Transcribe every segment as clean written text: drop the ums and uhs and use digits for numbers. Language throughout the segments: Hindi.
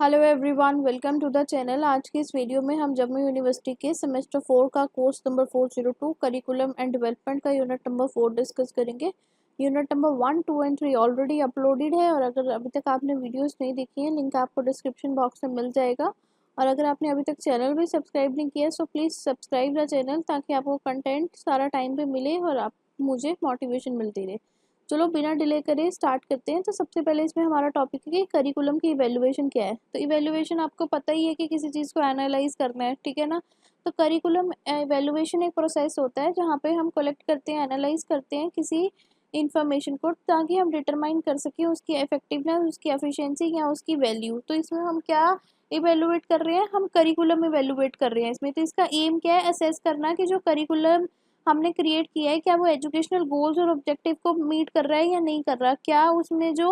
Hello everyone, welcome to the channel. आज की इस वीडियो में हम जम्मू यूनिवर्सिटी के सेमेस्टर 4 का course number 402 curriculum and development का यूनिट नंबर 4 डिस्कस करेंगे। Unit number 1, 2 and 3 already uploaded है और अगर अभी तक आपने वीडियोस नहीं देखी हैं, लिंक आपको डिस्क्रिप्शन बॉक्स में मिल जाएगा। और अगर आपने अभी तक चैनल भी सब्सक्राइब नहीं किया so please subscribe the channel ताकि आपको कंटेंट सारा टाइम पे मिले और आप मुझे मोटिवेशन मिलती रहे। चलो बिना डिले करे स्टार्ट करते हैं। तो सबसे पहले इसमें हमारा टॉपिक है कि करिकुलम की इवैल्यूएशन क्या है। तो इवैल्यूएशन आपको पता ही है कि किसी चीज़ को एनालाइज करना है, ठीक है ना। तो करिकुलम इवैल्यूएशन एक प्रोसेस होता है जहाँ पे हम कलेक्ट करते हैं, एनालाइज करते हैं किसी इंफॉर्मेशन को ताकि हम डिटरमाइन कर सकें उसकी इफेक्टिवनेस, उसकी एफिशिएंसी या उसकी वैल्यू। तो इसमें हम क्या इवेलुएट कर रहे हैं, हम करिकुलम इवेलुएट कर रहे हैं इसमें। तो इसका एम क्या है, असेस करना कि जो करिकुलम हमने क्रिएट किया है क्या वो एजुकेशनल गोल्स और ऑब्जेक्टिव को मीट कर रहा है या नहीं कर रहा। क्या उसमें जो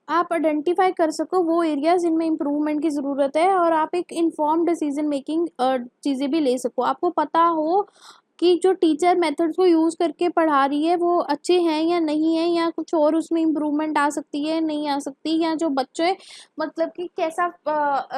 आप आइडेंटिफाई कर सको वो एरियाज जिनमें इम्प्रूवमेंट की ज़रूरत है और आप एक इन्फॉर्म डिसीजन मेकिंग चीज़ें भी ले सको। आपको पता हो कि जो टीचर मेथड्स को यूज़ करके पढ़ा रही है वो अच्छे हैं या नहीं है, या कुछ और उसमें इम्प्रूवमेंट आ सकती है नहीं आ सकती, या जो बच्चे मतलब कि कैसा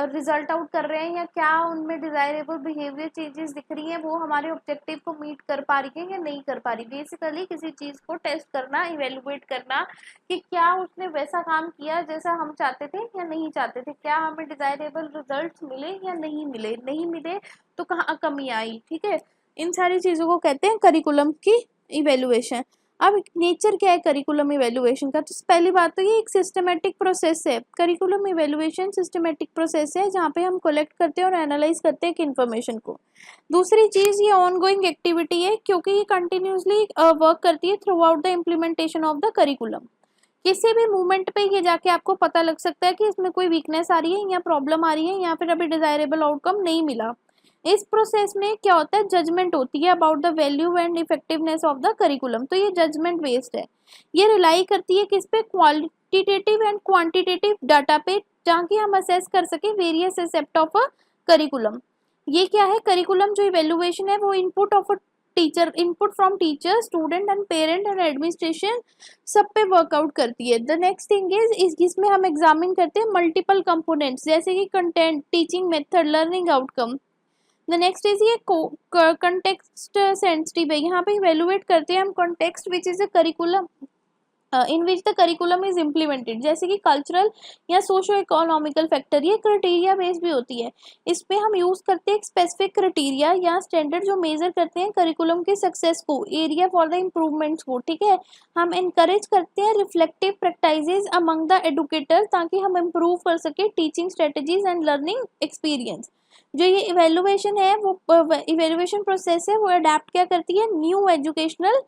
रिजल्ट आउट कर रहे हैं या क्या उनमें डिज़ायरेबल बिहेवियर चेंजेस दिख रही हैं, वो हमारे ऑब्जेक्टिव को मीट कर पा रही है या नहीं कर पा रही। बेसिकली किसी चीज़ को टेस्ट करना, इवेलुएट करना कि क्या उसने वैसा काम किया जैसा हम चाहते थे या नहीं चाहते थे, क्या हमें डिजायरेबल रिजल्ट्स मिले या नहीं मिले, नहीं मिले तो कहाँ कमी आई, ठीक है। इन सारी चीज़ों को कहते हैं करिकुलम की इवेलुएशन। अब नेचर क्या है करिकुलम इवेलुएशन का, तो पहली बात तो ये एक सिस्टमेटिक प्रोसेस है। करिकुलम इवेलुएशन सिस्टमेटिक प्रोसेस है जहाँ पे हम कलेक्ट करते हैं और एनालाइज करते हैं इन्फॉर्मेशन को। दूसरी चीज़ ये ऑनगोइंग एक्टिविटी है क्योंकि ये कंटिन्यूसली वर्क करती है through out the implementation of the curriculum. किसी भी मूवमेंट पे ये जाके आपको पता लग सकता है कि इसमें कोई वीकनेस आ रही है या प्रॉब्लम आ रही है या फिर अभी डिजायरेबल आउटकम नहीं मिला। इस प्रोसेस में क्या होता है, जजमेंट होती है about the value and effectiveness of the curriculum. तो ये जजमेंट बेस्ड है, ये रिलाई करती है किस पे, क्वालिटेटिव एंड क्वांटिटेटिव डाटा पे, जहाँ की हम असेस कर सके various aspect of a curriculum. ये क्या है, करिकुलम जो इवेल्युएशन है वो input of a teacher, input from teacher, student and parent and administration सब पे वर्कआउट करती है। द नेक्स्ट थिंग इज इसमें हम एग्जामिन करते हैं मल्टीपल कंपोनेंट्स जैसे कि content, teaching method, learning outcome. The next is ये कंटेक्स्ट सेंसिटिव है, यहाँ पे इवेलुएट करते हैं हम context which is a curriculum in which the curriculum is implemented, जैसे कि कल्चरल या सोशो इकोनॉमिकल फैक्टर। ये क्राइटेरिया बेस्ड भी होती है, इस पे हम यूज करते हैं स्पेसिफिक क्राइटेरिया या स्टैंडर्ड जो मेजर करते हैं करिकुलम के सक्सेस को, एरिया फॉर द इम्प्रूवमेंट्स को, ठीक है। हम इनकरेज करते हैं reflective practices among the educator ताकि हम इम्प्रूव कर सके teaching strategies and learning experience. जो ये इवेलुएशन है वो इवेलुएशन प्रोसेस है वो अडेप्ट क्या करती है, न्यू एजुकेशनल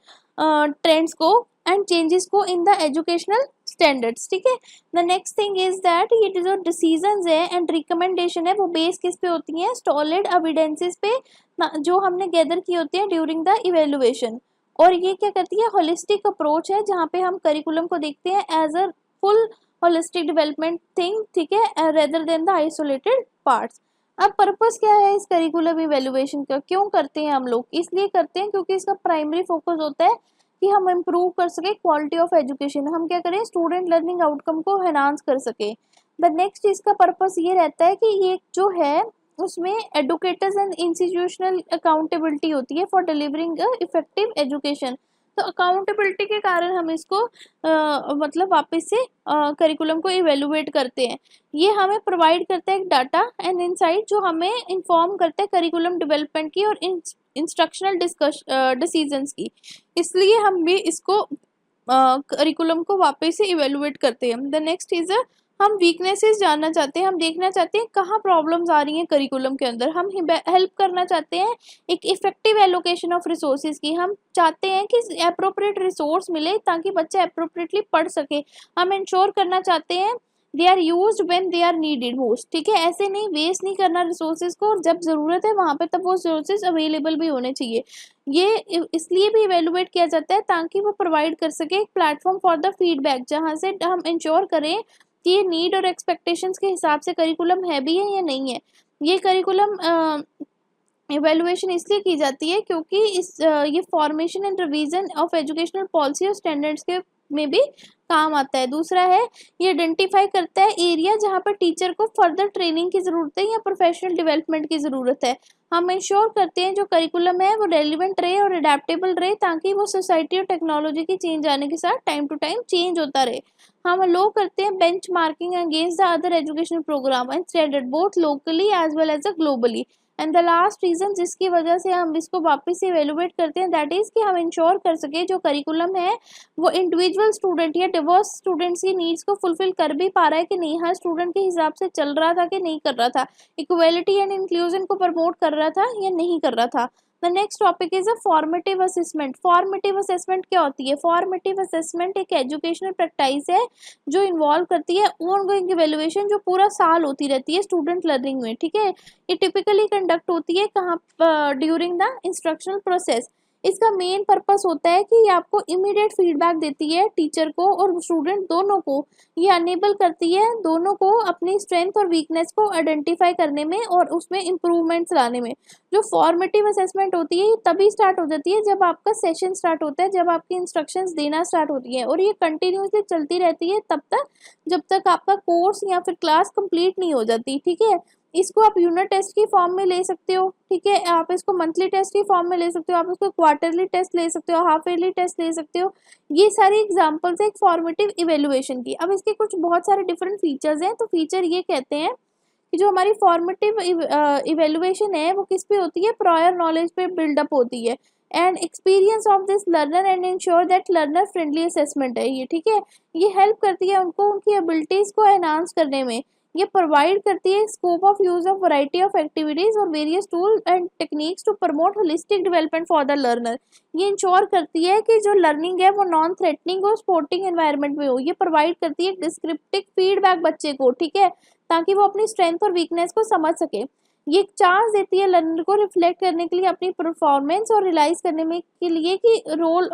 ट्रेंड्स को एंड चेंजेस को इन द एजुकेशनल स्टैंडर्ड्स, ठीक है। The next thing is that ये जो डिसीजंस है एंड रिकमेंडेशन है वो बेस किस पे होती है, सॉलिड एविडेंसेस पे जो हमने गैदर की होती है ड्यूरिंग द इवेलुएशन। और ये क्या करती है, होलिस्टिक अप्रोच है जहाँ पे हम करिकुलम को देखते हैं as a full holistic development thing, ठीक है, rather than the isolated parts. अब पर्पस क्या है इस करिकुलम इवेलुएशन का, क्यों करते हैं हम लोग, इसलिए करते हैं क्योंकि इसका प्राइमरी फोकस होता है कि हम इम्प्रूव कर सके क्वालिटी ऑफ एजुकेशन, हम क्या करें, स्टूडेंट लर्निंग आउटकम को एनहांस कर सके। द नेक्स्ट इसका पर्पस ये रहता है कि ये जो है उसमें एडुकेटर्स एंड इंस्टीट्यूशनल अकाउंटेबिलिटी होती है फॉर डिलीवरिंग इफेक्टिव एजुकेशन। तो अकाउंटेबिलिटी के कारण हम इसको मतलब वापस से करिकुलम को इवेलुएट करते हैं। ये हमें प्रोवाइड करता है एक डाटा एंड इनसाइट जो हमें इन्फॉर्म करता है करिकुलम डेवलपमेंट की और इंस्ट्रक्शनल डिसीजंस की। इसलिए हम भी इसको करिकुलम को वापस से इवेलुएट करते हैं। द नेक्स्ट इज हम वीकनेसेस जानना चाहते हैं, हम देखना चाहते हैं कहाँ प्रॉब्लम्स आ रही हैं करिकुलम के अंदर, हम हेल्प करना चाहते हैं एक इफेक्टिव एलोकेशन ऑफ रिसोर्सेज की, हम चाहते हैं कि अप्रोप्रिएट रिसोर्स मिले ताकि बच्चा अप्रोप्रिएटली पढ़ सके, हम इंश्योर करना चाहते हैं they are used when they are needed most, ठीक है। ऐसे नहीं, वेस्ट नहीं करना रिसोर्सेज को, और जब ज़रूरत है वहाँ पे तब वो रिसोर्सेज अवेलेबल भी होने चाहिए। ये इसलिए भी इवेलुएट किया जाता है ताकि वो प्रोवाइड कर सके एक प्लेटफॉर्म फॉर द फीडबैक जहाँ से हम इंश्योर करें कि ये नीड और एक्सपेक्टेशंस के हिसाब से करिकुलम है भी है या नहीं है। ये करिकुलम इवेलुएशन इसलिए की जाती है क्योंकि ये formation and revision of educational policy और स्टैंडर्ड्स के में भी काम आता है। दूसरा है ये आइडेंटिफाई करता है एरिया जहाँ पर टीचर को फर्दर ट्रेनिंग की ज़रूरत है या प्रोफेशनल डेवलपमेंट की ज़रूरत है। हम इंश्योर करते हैं जो करिकुलम है वो रेलिवेंट रहे और अडेप्टेबल रहे ताकि वो सोसाइटी और टेक्नोलॉजी की चेंज आने के साथ टाइम टू टाइम चेंज होता रहे। हम लो करते हैं benchmarking against the other educational programme and standard both locally as well as a globally. And the last reason जिसकी वजह से हम इसको वापस से एवेलुएट करते हैं दैट इज़ कि हम इंश्योर कर सके जो करिकुलम है वो इंडिविजुअल स्टूडेंट या डिवर्स स्टूडेंट्स की नीड्स को फुलफिल कर भी पा रहा है कि नहीं, हर स्टूडेंट के हिसाब से चल रहा था कि नहीं कर रहा था, इक्वलिटी एंड इंक्लूजन को प्रमोट कर रहा था या नहीं कर रहा था। The next topic is a formative assessment. Formative assessment क्या होती है? फॉर्मेटिव असेसमेंट एक एजुकेशनल प्रैक्टिस है जो इन्वॉल्व करती है ऑनगोइंग इवेल्युएशन जो पूरा साल होती रहती है स्टूडेंट लर्निंग में, ठीक है। ये टिपिकली कंडक्ट होती है कहाँ ड्यूरिंग द इंस्ट्रक्शनल प्रोसेस। इसका मेन पर्पस होता है कि ये आपको इमीडिएट फीडबैक देती है टीचर को और स्टूडेंट दोनों को। ये अनेबल करती है दोनों को अपनी स्ट्रेंथ और वीकनेस को आइडेंटिफाई करने में और उसमें इम्प्रूवमेंट्स लाने में। जो फॉर्मेटिव असेसमेंट होती है ये तभी स्टार्ट हो जाती है जब आपका सेशन स्टार्ट होता है, जब आपकी इंस्ट्रक्शंस देना स्टार्ट होती है, और ये कंटिन्यूसली चलती रहती है तब तक जब तक आपका कोर्स या फिर क्लास कंप्लीट नहीं हो जाती, ठीक है। इसको आप यूनिट टेस्ट की फॉर्म में ले सकते हो, ठीक है। आप इसको मंथली टेस्ट की फॉर्म में ले सकते हो, आप इसको क्वार्टरली टेस्ट ले सकते हो, हाफ ईयरली टेस्ट ले सकते हो। ये सारी एग्जांपल्स है एक फॉर्मेटिव इवेल्युएशन की। अब इसके कुछ बहुत सारे डिफरेंट फीचर्स हैं। तो फीचर ये कहते हैं कि जो हमारी फॉर्मेटिव इवेल्युएशन है वो किस पे होती है? प्रायर नॉलेज पे बिल्डअप होती है and experience of this learner and ensure that learner friendly assessment है ये, ठीक है। ये हेल्प करती है उनको उनकी एबिलिटीज़ को एनहांस करने में। ये प्रोवाइड करती है scope of use of variety of activities और various tool and techniques to promote holistic development for the learner. ये इंश्योर करती है कि जो लर्निंग है वो नॉन थ्रेटनिंग और स्पोर्टिंग एनवायरनमेंट में हो। ये प्रोवाइड करती है डिस्क्रिप्टिव फीडबैक बच्चे को, ठीक है, ताकि वो अपनी स्ट्रेंथ और वीकनेस को समझ सके। ये एक चांस देती है लर्नर को रिफ्लेक्ट करने के लिए अपनी परफॉर्मेंस और रियलाइज करने में के लिए कि role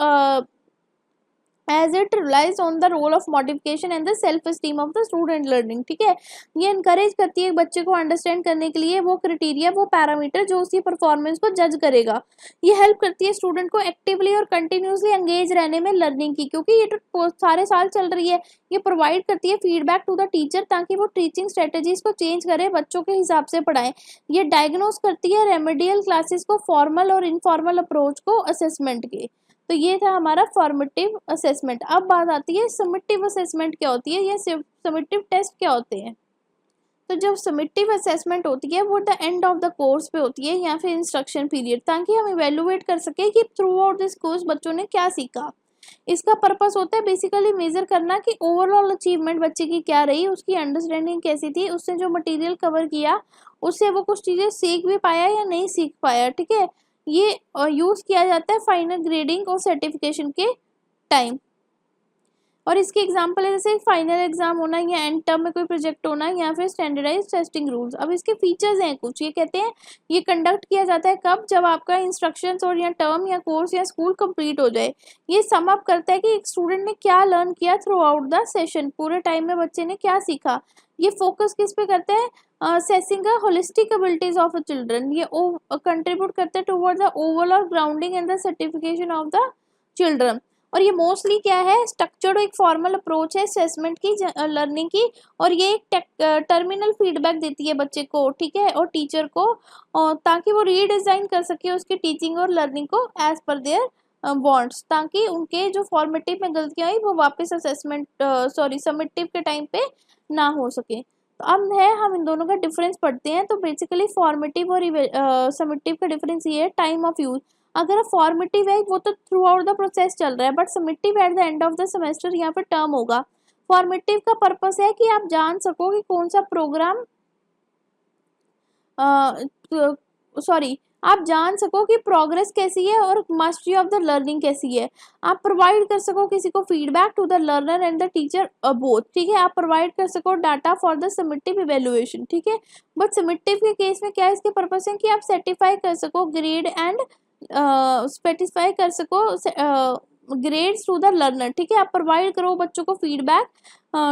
as it relies on the role of modification and the self esteem of the student learning, ठीक है। ये इनकरेज करती है बच्चे को अंडरस्टैंड करने के लिए वो क्राइटेरिया, वो पैरामीटर जो उसकी परफॉर्मेंस को जज करेगा। ये हेल्प करती है स्टूडेंट को एक्टिवली और कंटिन्यूसली एंगेज रहने में लर्निंग की, क्योंकि ये तो सारे साल चल रही है। ये प्रोवाइड करती है फीडबैक टू द टीचर ताकि वो टीचिंग स्ट्रेटेजीज को चेंज करे, बच्चों के हिसाब से पढ़ाएं। ये डायग्नोस करती है रेमेडियल क्लासेस को, फॉर्मल और इनफॉर्मल अप्रोच को असेसमेंट के। तो ये था हमारा फॉर्मेटिव असेसमेंट। अब बात आती है समिटिव असेसमेंट क्या होती है या समिटिव टेस्ट क्या होते हैं। तो जब समिटिव असेसमेंट होती है वो the end of the course पे होती है या फिर इंस्ट्रक्शन पीरियड, ताकि हम इवेलुएट कर सके कि थ्रू आउट दिस कोर्स बच्चों ने क्या सीखा। इसका पर्पस होता है बेसिकली मेजर करना कि ओवरऑल अचीवमेंट बच्चे की क्या रही, उसकी अंडरस्टैंडिंग कैसी थी, उसने जो मटेरियल कवर किया उससे वो कुछ चीज़ें सीख भी पाया या नहीं सीख पाया, ठीक है। ये यूज़ किया जाता है फाइनल ग्रेडिंग और सर्टिफिकेशन के टाइम। और इसके एग्जाम्पल है जैसे फाइनल एग्जाम होना या एंड टर्म में कोई प्रोजेक्ट होना या फिर स्टैंडर्डाइज टेस्टिंग रूल्स। अब इसके फीचर्स हैं कुछ, ये कहते हैं ये कंडक्ट किया जाता है कब? जब आपका इंस्ट्रक्शंस और या टर्म या कोर्स या स्कूल कंप्लीट हो जाए। ये सम अप करता है कि एक स्टूडेंट ने क्या लर्न किया थ्रू आउट द सेशन, पूरे टाइम में बच्चे ने क्या सीखा। ये फोकस किस पे करता है? assessing the holistic abilities of a children। ये कंट्रीब्यूट करते हैं toward the overall grounding and the certification of the children. और ये मोस्टली क्या है? स्ट्रक्चर्ड एक फॉर्मल अप्रोच है असेसमेंट की, लर्निंग की, और ये एक टर्मिनल फीडबैक देती है बच्चे को, ठीक है, और टीचर को, ताकि वो रीडिज़ाइन कर सके उसकी टीचिंग और लर्निंग को एज पर देयर वांट्स, ताकि उनके जो फॉर्मेटिव में गलतियाँ हुई वो वापस असेसमेंट समिटिव के टाइम पे ना हो सके। तो अब है हम इन दोनों का डिफरेंस पढ़ते हैं। तो बेसिकली फॉर्मेटिव और समिटिव का डिफरेंस ये है टाइम ऑफ यूज। अगर फॉर्मेटिव है वो तो थ्रू आउट द प्रोसेस चल रहा है, but summative at the end of the semester या फिर टर्म होगा। फॉर्मेटिव का पर्पस है कि आप जान सको कि कौन सा प्रोग्राम आप जान सको कि प्रोग्रेस कैसी है और मास्टरी ऑफ द लर्निंग कैसी है। आप प्रोवाइड कर सको किसी को feedback to the learner and the teacher both, ठीक है। आप प्रोवाइड कर सको data for the summative evaluation, ठीक है। बट समिटिव के केस में क्या है? इसके पर्पस है कि आप सर्टिफाई कर सको ग्रेड एंड स्पेसिफाई कर सको ग्रेड्स टू द लर्नर, ठीक है। आप प्रोवाइड करो बच्चों को feedback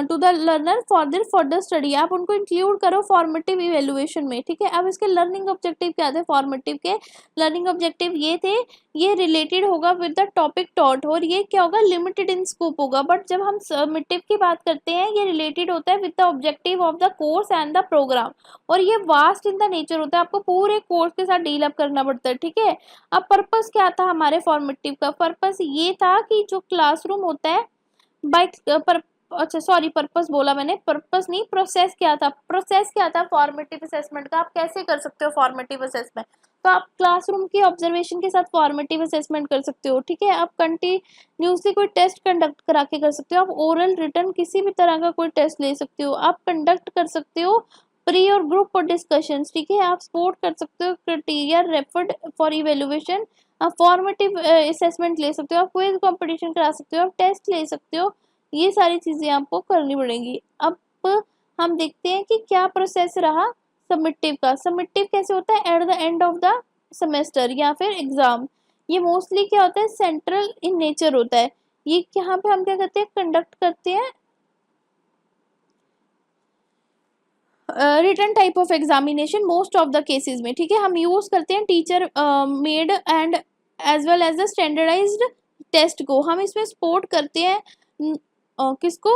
to the learner for their further study, आप उनको इंक्लूड करो फॉर्मेटिव इवेल्युएशन में, ठीक है। अब इसके लर्निंग ऑब्जेक्टिव क्या थे, फॉर्मेटिव के लर्निंग ऑब्जेक्टिव ये थे, ये रिलेटेड होगा विद द टॉपिक टॉट, और ये क्या होगा, लिमिटेड इन स्कोप होगा। बट जब हम समिटिव की बात करते हैं, ये रिलेटेड होता है with the objective of the course and the programme, और ये वास्ट इन द नेचर होता है, आपको पूरे कोर्स के साथ डील अप करना पड़ता है, ठीक है। अब पर्पस क्या था हमारे फॉर्मेटिव का, पर्पस ये था कि जो क्लासरूम होता है बाय अच्छा सॉरी, पर्पस बोला मैंने, पर्पस नहीं, प्रोसेस क्या था, प्रोसेस क्या था फॉर्मेटिव असेसमेंट का, आप कैसे कर सकते हो फॉर्मेटिव असेसमेंट, तो आप क्लासरूम की ऑब्जर्वेशन के साथ फॉर्मेटिव असेसमेंट कर सकते हो, ठीक है। आप कंटिन्यूसली कोई टेस्ट कंडक्ट करा के कर सकते हो, आप ओरल रिटर्न किसी भी तरह का कोई टेस्ट ले सकते हो, आप कंडक्ट कर सकते हो प्री और ग्रुप और डिस्कशंस, ठीक है। आप सपोर्ट कर सकते हो क्राइटेरिया रेफर्ड फॉर इवेल्युएशन, आप फॉर्मेटिव असेसमेंट ले सकते हो, आप क्विज कंपटीशन करा सकते हो, आप टेस्ट ले सकते हो, ये सारी चीज़ें आपको करनी पड़ेंगी। अब हम देखते हैं कि क्या प्रोसेस रहा सबमिटिव का। सबमिटिव कैसे होता है, eight the end of the semester या फिर एग्जाम, ये मोस्टली क्या होता है, सेंट्रल इन नेचर होता है। ये यहाँ पे हम क्या करते हैं, कंडक्ट करते हैं written type of examination most of the cases में, ठीक है। हम यूज करते हैं teacher made and as well as the standardised test को, हम इसमें सपोर्ट करते हैं किसको,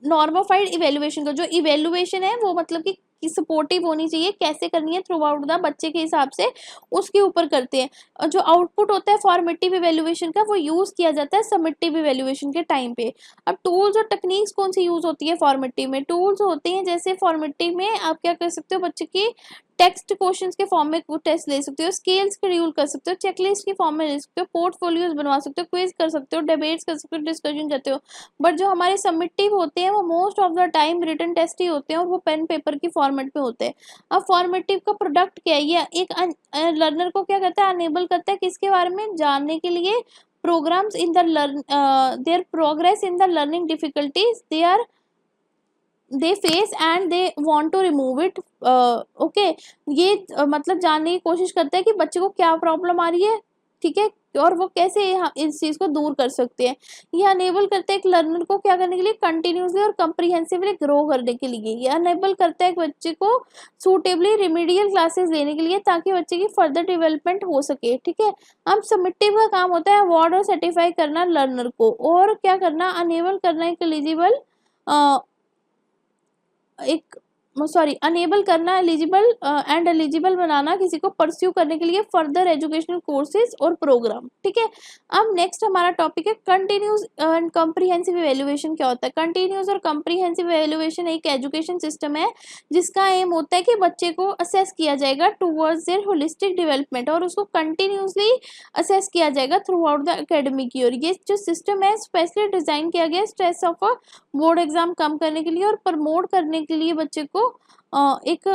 नॉर्मोफाइड इवेल्युएशन को। जो इवेल्युएशन है वो मतलब कि सपोर्टिव होनी चाहिए, कैसे करनी है थ्रू आउट द बच्चे के हिसाब से, उसके ऊपर करते हैं। और जो आउटपुट होता है फॉर्मेटिव इवेल्युएशन का, वो यूज किया जाता है सबमिटिव इवेल्युएशन के टाइम पे। अब टूल्स और टेक्निक्स कौन सी यूज होती है फॉर्मेटिव में, टूल्स होते हैं जैसे फॉर्मेटिव में आप क्या कर सकते हो, बच्चे की टेक्स्ट क्वेश्चंस के फॉर्म में टेस्ट ले सकते हो, स्केल शेड्यूल कर सकते हो, चेकलिस्ट की फॉर्म में ले सकते हो, पोर्टफोलियोज बनवा सकते हो, क्विज कर सकते हो, डिबेट्स कर सकते हो, डिस्कशन करते हो। बट जो हमारे सबमिटिव होते हैं वो most of the time written test ही होते हैं, और वो पेन पेपर की फॉर्मेट में होते हैं। अब फॉर्मेटिव का प्रोडक्ट क्या है, ये एक लर्नर को क्या करता है, अनेबल करता है किसके बारे में जानने के लिए, programmes in the learn their progress in the learning difficulties they face and they want to remove it, okay. ये मतलब जानने की कोशिश करता है कि बच्चे को क्या प्रॉब्लम आ रही है, ठीक है, और वो कैसे इस चीज़ को दूर कर सकते हैं। ये अनेबल करता है एक लर्नर को क्या करने के लिए, कंटिन्यूसली और कंप्रीहेंसिवली ग्रो करने के लिए। ये अनेबल करता है एक बच्चे को सूटेबली रिमीडियल क्लासेस लेने के लिए, ताकि बच्चे की फर्दर डेवलपमेंट हो सके, ठीक है। अब सबमिटिव का काम होता है अवार्ड और सर्टिफाई करना लर्नर को, और क्या करना, अनेबल करना एक एलिजिबल एक सॉरी अनेबल करना एलिजिबल एंड एलिजिबल बनाना किसी को परस्यू करने के लिए फर्दर एजुकेशनल कोर्सेज और प्रोग्राम, ठीक है। अब नेक्स्ट हमारा टॉपिक है कंटिन्यूस एंड कॉम्प्रिहेंसिव इवैल्यूएशन। क्या होता है कंटिन्यूस और कॉम्प्रिहेंसिव इवैल्यूएशन, एक एजुकेशन सिस्टम है जिसका एम होता है कि बच्चे को असेस किया जाएगा टूवर्ड्स देयर होलिस्टिक डेवलपमेंट, और उसको कंटिन्यूसली असेस किया जाएगा through out the academic year. ये जो सिस्टम है स्पेशली डिजाइन किया गया स्ट्रेस ऑफ बोर्ड एग्जाम कम करने के लिए और प्रमोट करने के लिए बच्चे को एक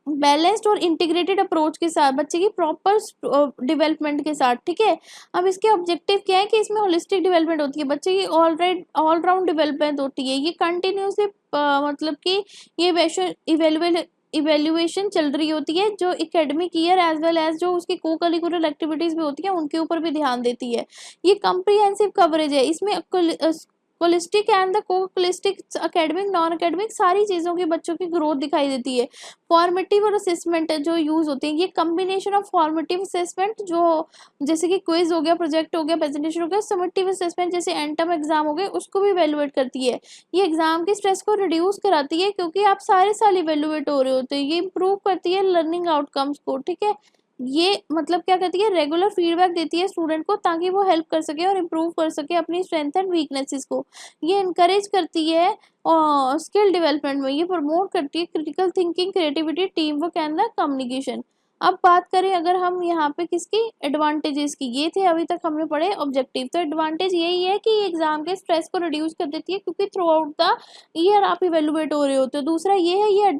बैलेंस्ड और इंटीग्रेटेड अप्रोच के साथ, बच्चे की प्रॉपर डेवलपमेंट के साथ, ठीक है। अब इसके ऑब्जेक्टिव क्या है कि इसमें होलिस्टिक डेवलपमेंट होती है, बच्चे की ऑल राउंड डेवलपमेंट होती है। ये कंटिन्यूसली मतलब कि ये इवेल्युएशन चल रही होती है, जो academic year as well as जो उसकी को करिकुलर एक्टिविटीज भी होती है उनके ऊपर भी ध्यान देती है। ये कंप्रीहेंसिव कवरेज है, इसमें holistic and the scholastic academic non academic सारी चीज़ों की बच्चों की ग्रोथ दिखाई देती है। फॉर्मेटिव और असेसमेंट जो यूज़ होते हैं, ये कम्बिनेशन ऑफ फॉर्मेटिव असेसमेंट जो जैसे कि क्विज हो गया, प्रोजेक्ट हो गया, प्रेजेंटेशन हो गया, समेटिव असेसमेंट जैसे एंटम एग्जाम हो गए, उसको भी इवेलुएट करती है। ये एग्जाम की स्ट्रेस को रिड्यूस कराती है क्योंकि आप सारे साल इवेलुएट हो रहे होते हैं। ये इंप्रूव करती है लर्निंग आउटकम्स को, ठीक है। ये मतलब क्या करती है, रेगुलर फीडबैक देती है स्टूडेंट को ताकि वो हेल्प कर सके और इम्प्रूव कर सके अपनी स्ट्रेंथ एंड वीकनेसेस को। ये इनकरेज करती है और स्किल डेवलपमेंट में ये प्रमोट करती है critical thinking, creativity, team work and the communication. अब बात करें अगर हम यहाँ पे किसकी एडवांटेजेस की, ये थे अभी तक हमने पढ़े ऑब्जेक्टिव। तो एडवांटेज यही है कि एग्जाम के स्ट्रेस को रिड्यूस कर देती है क्योंकि थ्रू आउट द ईयर आप इवेलुएट हो रहे होते हो। दूसरा ये है ये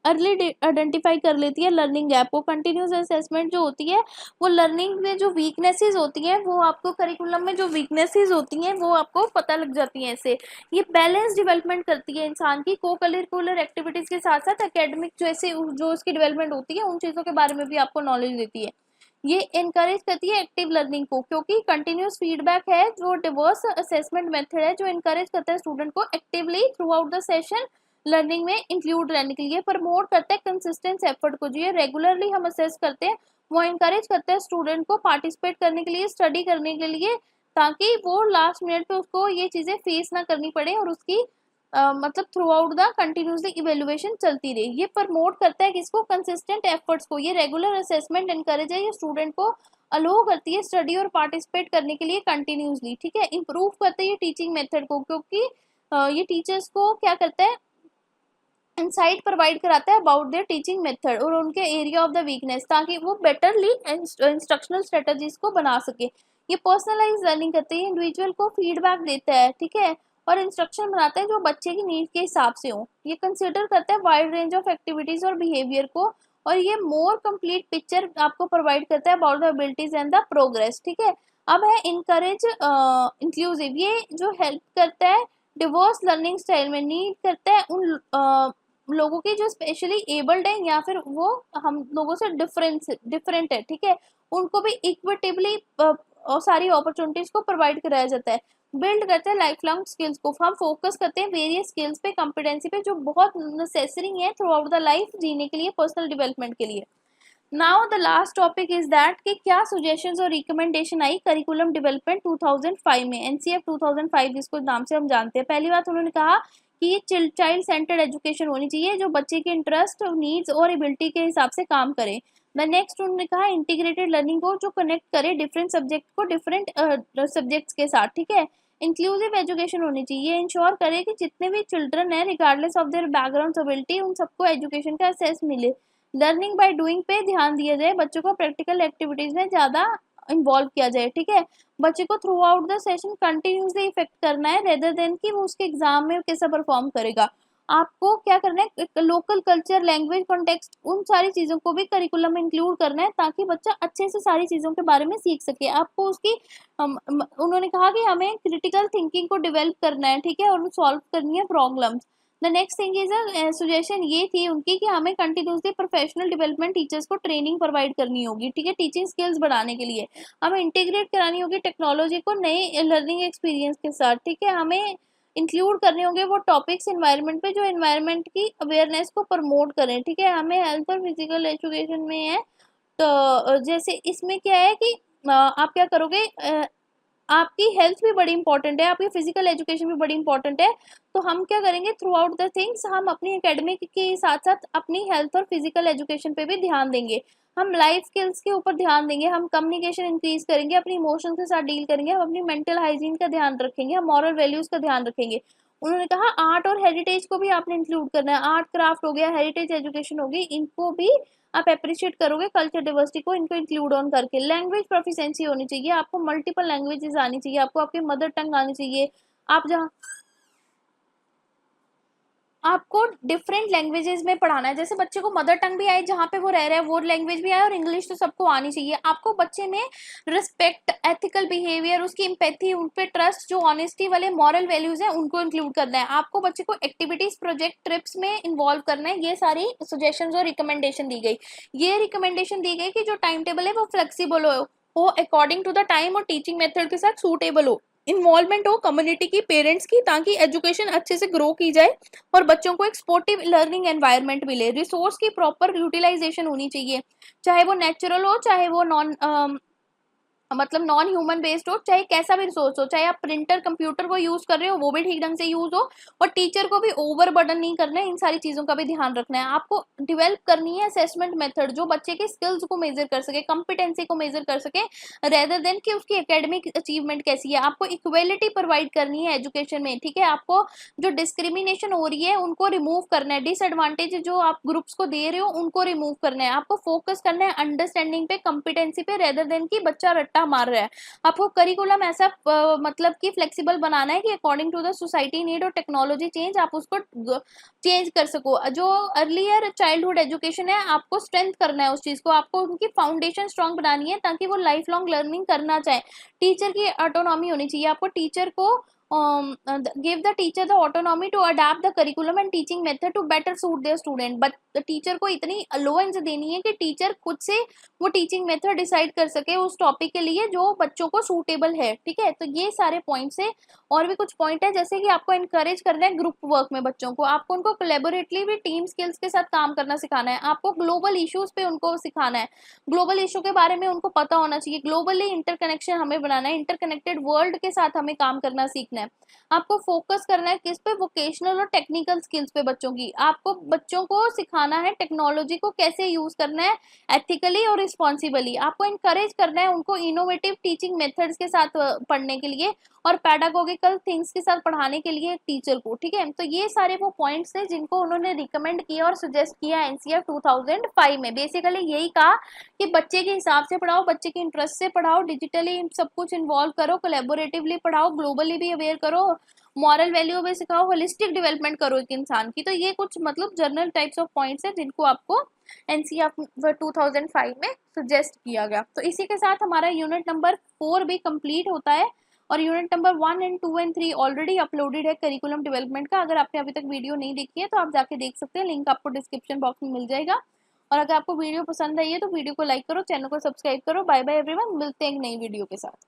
अर्ली आइडेंटिफाई कर लेती है लर्निंग गैप को। कंटिन्यूस असेसमेंट जो होती है वो लर्निंग में जो वीकनेसेस होती हैं वो आपको करिकुलम में जो वीकनेसेस होती हैं वो आपको पता लग जाती हैं इससे। ये बैलेंस डेवलपमेंट करती है इंसान की को करिकुलर एक्टिविटीज के साथ साथ एकेडमिक जैसे जो उसकी डेवलपमेंट होती है उन चीज़ों के बारे में भी आपको नॉलेज देती है। ये इनकरेज करती है एक्टिव लर्निंग को, क्योंकि कंटिन्यूस फीडबैक है जो डिवर्स असेसमेंट मेथड है जो इनकरेज करता है स्टूडेंट को actively through out the session learning में इंक्लूड रहने के लिए। प्रमोट करता है कंसिस्टेंस एफर्ट को, जो ये रेगुलरली हम असेस करते हैं वो इनकरेज करता है स्टूडेंट को पार्टिसिपेट करने के लिए, स्टडी करने के लिए, ताकि वो लास्ट मिनट पे उसको ये चीज़ें फेस ना करनी पड़े और उसकी मतलब through out the continuously evaluation चलती रही। ये प्रमोट करता है किसको, कंसिस्टेंट एफर्ट्स को। ये रेगुलर असेसमेंट एनकरेज है, ये स्टूडेंट को अलो करती है स्टडी और पार्टिसिपेट करने के लिए कंटिन्यूसली, ठीक है। इंप्रूव करता है ये टीचिंग मेथड को, क्योंकि ये टीचर्स को क्या करता है, इंसाइट प्रोवाइड कराता है अबाउट देयर टीचिंग मेथड और उनके एरिया ऑफ द वीकनेस, ताकि वो बेटरली इंस्ट्रक्शनल स्ट्रेटजीज को बना सके। ये पर्सनलाइज लर्निंग करते हैं, इंडिविजुअल को फीडबैक देता है, ठीक है, और इंस्ट्रक्शन बनाता है जो बच्चे की नीड के हिसाब से हो। ये कंसिडर करता है वाइड रेंज ऑफ एक्टिविटीज और बिहेवियर को, और ये मोर कंप्लीट पिक्चर आपको प्रोवाइड करता है about the abilities and the progress, ठीक है। अब है इनकरेज इंक्लूसिव, ये जो हेल्प करता है डिवर्स लर्निंग स्टाइल में, नीड करता है उन लोगों की जो स्पेशली एबल्ड है या फिर वो हम लोगों से डिफरेंट है, ठीक है, उनको भी इक्विटेबली और सारी अपॉर्चुनिटीज को प्रोवाइड कराया जाता है। बिल्ड करते हैं लाइफ लॉन्ग स्किल्स को, हम फोकस करते हैं वेरियस स्किल्स पे, कॉम्पिटेंसी पे, जो बहुत नेसेसरी है थ्रू आउट द लाइफ जीने के लिए, पर्सनल डेवलपमेंट के लिए। Now the last topic is that कि क्या सजेशंस और रिकमेंडेशन आई करिकुलम डेवलपमेंट 2005 में, एनसीएफ 2005 जिसको नाम से हम जानते हैं। पहली बात उन्होंने कहा कि ये चाइल्ड सेंटर्ड एजुकेशन होनी चाहिए जो बच्चे के इंटरेस्ट, नीड्स और एबिलिटी के हिसाब से काम करे। द नेक्स्ट उन्होंने कहा इंटीग्रेटेड लर्निंग को जो कनेक्ट करे डिफरेंट सब्जेक्ट को डिफरेंट सब्जेक्ट्स के साथ, ठीक है। इंक्लूसिव एजुकेशन होनी चाहिए, इंश्योर करे कि जितने भी चिल्ड्रन है regardless of their background ability उन सबको एजुकेशन का एक्सेस मिले। लर्निंग बाय डूइंग पे ध्यान दिया जाए, बच्चों को प्रैक्टिकल एक्टिविटीज में ज़्यादा इन्वॉल्व किया जाए, ठीक है। बच्चे को through out the session continuously effect करना है रेदर देन कि वो उसके एग्जाम में कैसा परफॉर्म करेगा। आपको क्या करना है, लोकल कल्चर, लैंग्वेज, कॉन्टेक्स्ट, उन सारी चीज़ों को भी करिकुलम में इंक्लूड करना है ताकि बच्चा अच्छे से सारी चीज़ों के बारे में सीख सके। आपको उसकी उन्होंने कहा कि हमें क्रिटिकल थिंकिंग को डेवलप करना है, ठीक है, और सॉल्व करनी है problems. The next thing is suggestion ये थी उनकी कि हमें कंटिन्यूसली प्रोफेशनल डेवलपमेंट टीचर्स को ट्रेनिंग प्रोवाइड करनी होगी, ठीक है, टीचिंग स्किल्स बढ़ाने के लिए। हमें इंटीग्रेट करानी होगी टेक्नोलॉजी को नए लर्निंग एक्सपीरियंस के साथ, ठीक है। हमें इंक्लूड करने होंगे वो टॉपिक्स एनवायरनमेंट पे जो एनवायरनमेंट की अवेयरनेस को प्रमोट करें, ठीक है। हमें हेल्थ और फिजिकल एजुकेशन में है तो जैसे इसमें क्या है कि आप क्या करोगे, आपकी हेल्थ भी बड़ी इंपॉर्टेंट है, आपकी फिजिकल एजुकेशन भी बड़ी इंपॉर्टेंट है, तो हम क्या करेंगे थ्रू आउट द थिंग्स हम अपनी एकेडमिक के साथ साथ अपनी हेल्थ और फिजिकल एजुकेशन पे भी ध्यान देंगे। हम लाइफ स्किल्स के ऊपर ध्यान देंगे, हम कम्युनिकेशन इंक्रीज करेंगे, अपनी इमोशंस के साथ डील करेंगे, हम अपनी मेंटल हाइजीन का ध्यान रखेंगे, हम मॉरल वैल्यूज का ध्यान रखेंगे। उन्होंने कहा आर्ट और हेरिटेज को भी आपने इंक्लूड करना है, आर्ट क्राफ्ट हो गया, हेरिटेज एजुकेशन होगी, इनको भी आप अप्रिशिएट करोगे, कल्चर डाइवर्सिटी को इनको इंक्लूड ऑन करके। लैंग्वेज प्रोफिशिएंसी होनी चाहिए, आपको मल्टीपल लैंग्वेजेस आनी चाहिए, आपको आपकी मदर टंग आनी चाहिए। आप जहाँ आपको डिफरेंट लैंग्वेजेस में पढ़ाना है, जैसे बच्चे को मदर टंग भी आए जहाँ पे वो रह रहा है वो लैंग्वेज भी आए, और इंग्लिश तो सबको आनी चाहिए। आपको बच्चे में रिस्पेक्ट, एथिकल बिहेवियर, उसकी एम्पैथी, उन पे ट्रस्ट, जो ऑनेस्टी वाले मॉरल वैल्यूज हैं उनको इंक्लूड करना है। आपको बच्चे को एक्टिविटीज, प्रोजेक्ट, ट्रिप्स में इन्वॉल्व करना है। ये सारी सजेशंस और रिकमेंडेशन दी गई। ये रिकमेंडेशन दी गई कि जो टाइम टेबल है वो फ्लेक्सिबल हो अकॉर्डिंग टू द टाइम और टीचिंग मेथड के साथ सूटेबल हो, इन्वॉल्वमेंट हो कम्युनिटी की, पेरेंट्स की, ताकि एजुकेशन अच्छे से ग्रो की जाए और बच्चों को एक स्पोर्टिव लर्निंग एनवायरनमेंट मिले। रिसोर्स की प्रॉपर यूटिलाइजेशन होनी चाहिए, चाहे वो नेचुरल हो, चाहे वो मतलब नॉन ह्यूमन बेस्ड हो, चाहे कैसा भी रिसोर्स हो, चाहे आप प्रिंटर, कंप्यूटर को यूज कर रहे हो वो भी ठीक ढंग से यूज हो, और टीचर को भी ओवर बर्डन नहीं करना है। इन सारी चीजों का भी ध्यान रखना है। आपको डेवलप करनी है असेसमेंट मेथड जो बच्चे के स्किल्स को मेजर कर सके, कंपिटेंसी को मेजर कर सके, रेदर देन कि उसकी एकेडमिक अचीवमेंट कैसी है। आपको इक्वेलिटी प्रोवाइड करनी है एजुकेशन में, ठीक है। आपको जो डिस्क्रिमिनेशन हो रही है उनको रिमूव करना है, डिसएडवांटेज जो आप ग्रुप्स को दे रहे हो उनको रिमूव करना है। आपको फोकस करना है अंडरस्टैंडिंग पे, कंपिटेंसी पे, रेदर देन की बच्चा रट्टा मार रहा है। आपको करिकुलम ऐसा मतलब कि फ्लेक्सिबल बनाना है कि according to the society need और टेक्नोलॉजी चेंज आप उसको चेंज कर सको। जो अर्लियर चाइल्डहुड एजुकेशन है आपको स्ट्रेंथ करना है उस चीज को, आपको उनकी फाउंडेशन स्ट्रांग बनानी है ताकि वो लाइफ लॉन्ग लर्निंग करना चाहे। टीचर की ऑटोनॉमी होनी चाहिए, आपको टीचर को give the teacher the autonomy to adapt the curriculum and teaching method to better suit their student, but teacher को इतनी अलोवेंस देनी है कि टीचर खुद से वो टीचिंग मेथड डिसाइड कर सके उस टॉपिक के लिए जो बच्चों को सूटेबल है, ठीक है। तो ये सारे पॉइंट्स है। और भी कुछ पॉइंट है, जैसे कि आपको इनकरेज करना है ग्रुप वर्क में बच्चों को, आपको उनको कोलैबोरेटिवली टीम स्किल्स के साथ काम करना सिखाना है, आपको ग्लोबल इश्यूज पे उनको सिखाना है, ग्लोबल इशू के बारे में उनको पता होना चाहिए, ग्लोबली इंटरकनेक्शन हमें बनाना है, इंटरकनेक्टेड वर्ल्ड के साथ हमें काम करना सीखना है। आपको फोकस करना है किस पे, वोकेशनल और टेक्निकल स्किल्स पे बच्चों की। आपको बच्चों को सिखाना है टेक्नोलॉजी को कैसे यूज करना है एथिकली और रिस्पॉन्सिबली। आपको इनकरेज करना है उनको इनोवेटिव टीचिंग मेथड्स के साथ पढ़ने के लिए और पैडागोगिकल थिंग्स के साथ पढ़ाने के लिए टीचर को, ठीक है। तो ये सारे वो पॉइंट्स हैं जिनको उन्होंने रिकमेंड किया और सजेस्ट किया एनसीईआरटी 2005 में। बेसिकली यही कहा कि बच्चे के हिसाब से पढ़ाओ, बच्चे के इंटरेस्ट से पढ़ाओ, डिजिटली सब कुछ इन्वॉल्व करो, कोलैबोरेटिवली पढ़ाओ, ग्लोबली भी अवेयर करो, मॉरल वैल्यू भी सिखाओ, होलिस्टिक डेवलपमेंट करो एक इंसान की। तो ये कुछ मतलब जनरल टाइप्स ऑफ पॉइंट्स हैं जिनको आपको एनसीईआरटी 2005 में सजेस्ट किया गया। तो इसी के साथ हमारा यूनिट नंबर 4 भी कंप्लीट होता है और unit number 1 and 2 and 3 already uploaded है करिकुलम डेवलपमेंट का। अगर आपने अभी तक वीडियो नहीं देखी है तो आप जाके देख सकते हैं, लिंक आपको डिस्क्रिप्शन बॉक्स में मिल जाएगा। और अगर आपको वीडियो पसंद आई है तो वीडियो को लाइक करो, चैनल को सब्सक्राइब करो। बाय बाय एवरीवन, मिलते हैं एक नई वीडियो के साथ।